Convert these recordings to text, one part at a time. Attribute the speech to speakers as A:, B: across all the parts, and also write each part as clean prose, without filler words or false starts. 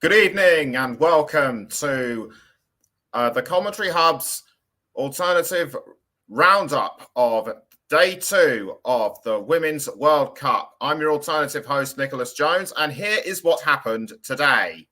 A: Good evening and welcome to the Commentary Hub's alternative roundup of day 2 of the Women's World Cup. I'm your alternative host, Nicholas Jones, and here is what happened today.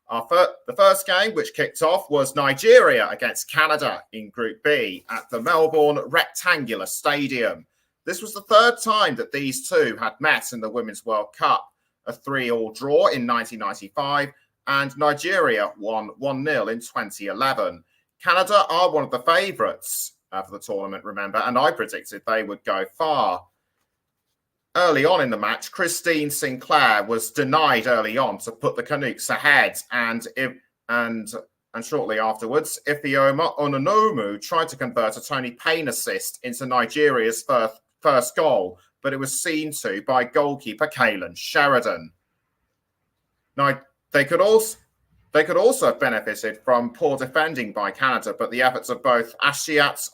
A: The first game, which kicked off, was Nigeria against Canada in Group B at the Melbourne Rectangular Stadium. This was the third time that these two had met in the Women's World Cup. A 3-3 draw in 1995, and Nigeria won 1-0 in 2011. Canada are one of the favourites for the tournament, remember, and I predicted they would go far. Early on in the match, Christine Sinclair was denied early on to put the Canucks ahead, and shortly afterwards, Ifeoma Ononomu tried to convert a Tony Payne assist into Nigeria's first goal, but it was seen to by goalkeeper Kaylin Sheridan. Now, they could also have benefited from poor defending by Canada, but the efforts of both Ashiat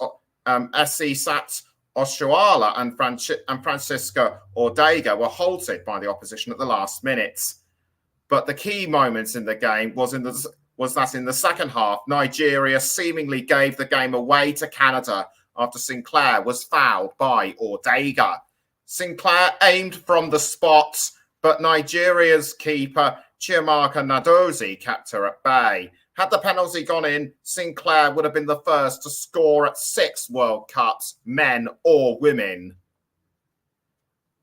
A: Esisat Oshoala and Francisca Ordega were halted by the opposition at the last minutes. But the key moments in the game was that in the second half, Nigeria seemingly gave the game away to Canada after Sinclair was fouled by Ordega. Sinclair aimed from the spot, but Nigeria's keeper, Chiamaka Nadozie, kept her at bay. Had the penalty gone in, Sinclair would have been the first to score at 6 World Cups, men or women.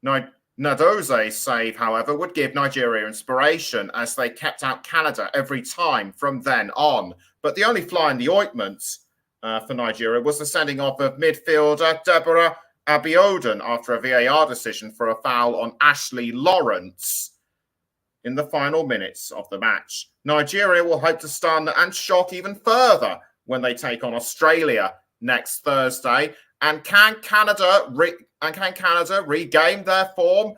A: Nadozie's save, however, would give Nigeria inspiration as they kept out Canada every time from then on. But the only fly in the ointment for Nigeria was the sending off of midfielder Deborah Abiodun after a VAR decision for a foul on Ashley Lawrence in the final minutes of the match. Nigeria will hope to stun and shock even further when they take on Australia next Thursday. And can Canada regain their form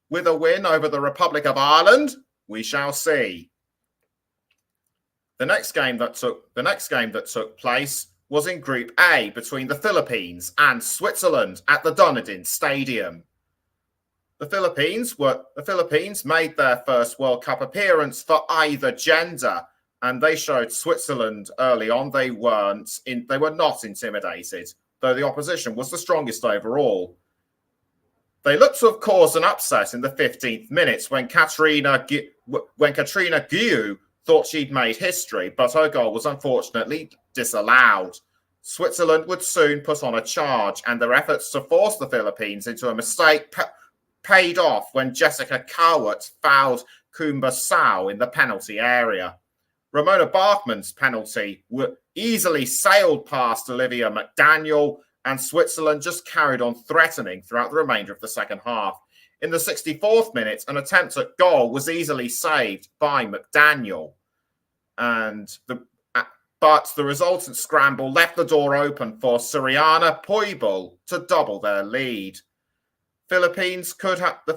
A: with a win over the Republic of Ireland? We shall see. The next game that took place was in Group A between the Philippines and Switzerland at the Dunedin Stadium. The Philippines made their first World Cup appearance for either gender, and they showed Switzerland early on they were not intimidated, though the opposition was the strongest overall. They looked to have caused an upset in the 15th minute when Katrina Guiu thought she'd made history, but her goal was unfortunately disallowed. Switzerland would soon put on a charge, and their efforts to force the Philippines into a mistake paid off when Jessica Cowart fouled Kumba Sao in the penalty area. Ramona Bachmann's penalty easily sailed past Olivia McDaniel, and Switzerland just carried on threatening throughout the remainder of the second half. In the 64th minute, an attempt at goal was easily saved by McDaniel, but the resultant scramble left the door open for Suriana Poibel to double their lead. The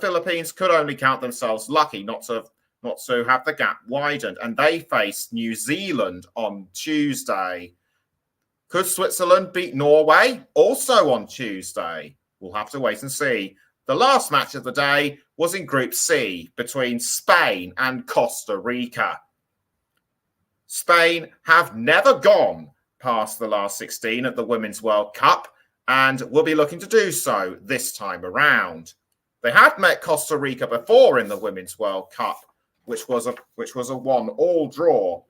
A: Philippines could only count themselves lucky not to have the gap widened, and they face New Zealand on Tuesday. Could Switzerland beat Norway also on Tuesday? We'll have to wait and see. The last match of the day was in Group C between Spain and Costa Rica. Spain have never gone past the last 16 at the Women's World Cup and will be looking to do so this time around. They had met Costa Rica before in the Women's World Cup, which was a 1-1 draw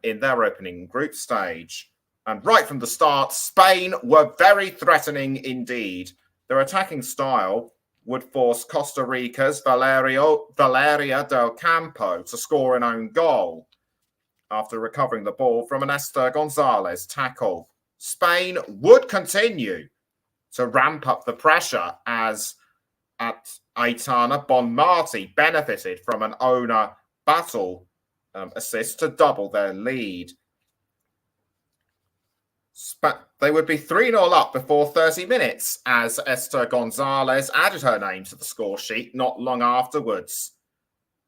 A: in their opening group stage. And right from the start, Spain were very threatening indeed. Their attacking style would force Costa Rica's Valeria del Campo to score an own goal after recovering the ball from an Esther Gonzalez tackle. Spain would continue to ramp up the pressure as Aitana Bonmati benefited from an owner battle assist to double their lead. They would be 3-0 up before 30 minutes as Esther Gonzalez added her name to the score sheet not long afterwards.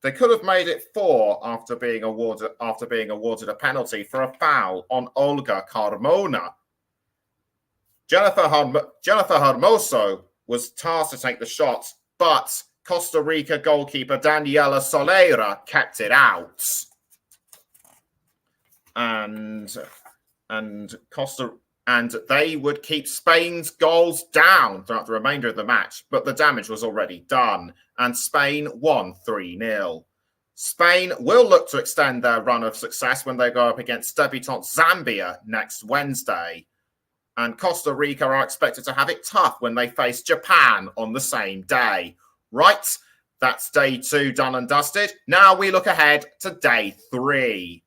A: They could have made it 4 after being awarded a penalty for a foul on Olga Carmona. Jennifer Hermoso was tasked to take the shot, but Costa Rica goalkeeper Daniela Solera kept it out. And they would keep Spain's goals down throughout the remainder of the match, but the damage was already done, and Spain won 3-0. Spain will look to extend their run of success when they go up against debutant Zambia next Wednesday. And Costa Rica are expected to have it tough when they face Japan on the same day. Right, that's day 2 done and dusted. Now we look ahead to day 3.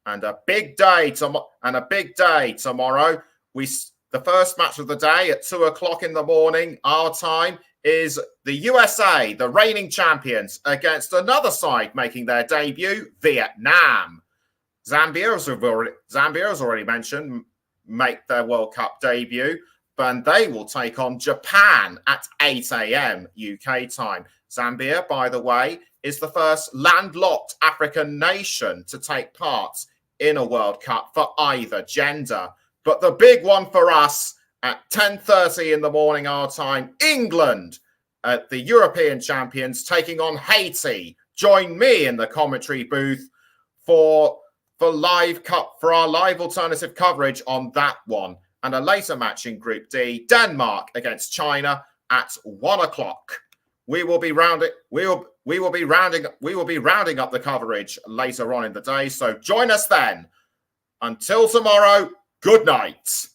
A: And a big day tomorrow. The first match of the day at 2 o'clock in the morning, our time, is the USA, the reigning champions, against another side making their debut, Vietnam. Zambia, as already mentioned, make their World Cup debut, and they will take on Japan at 8 a.m. UK time. Zambia, by the way, is the first landlocked African nation to take part in a World Cup for either gender. But the big one for us at 10:30 in the morning our time, England, the European champions, taking on Haiti. Join me in the commentary booth for our live alternative coverage on that one. And a later match in Group D, Denmark against China at 1 o'clock. We will be rounding up the coverage later on in the day. So join us then. Until tomorrow, good night.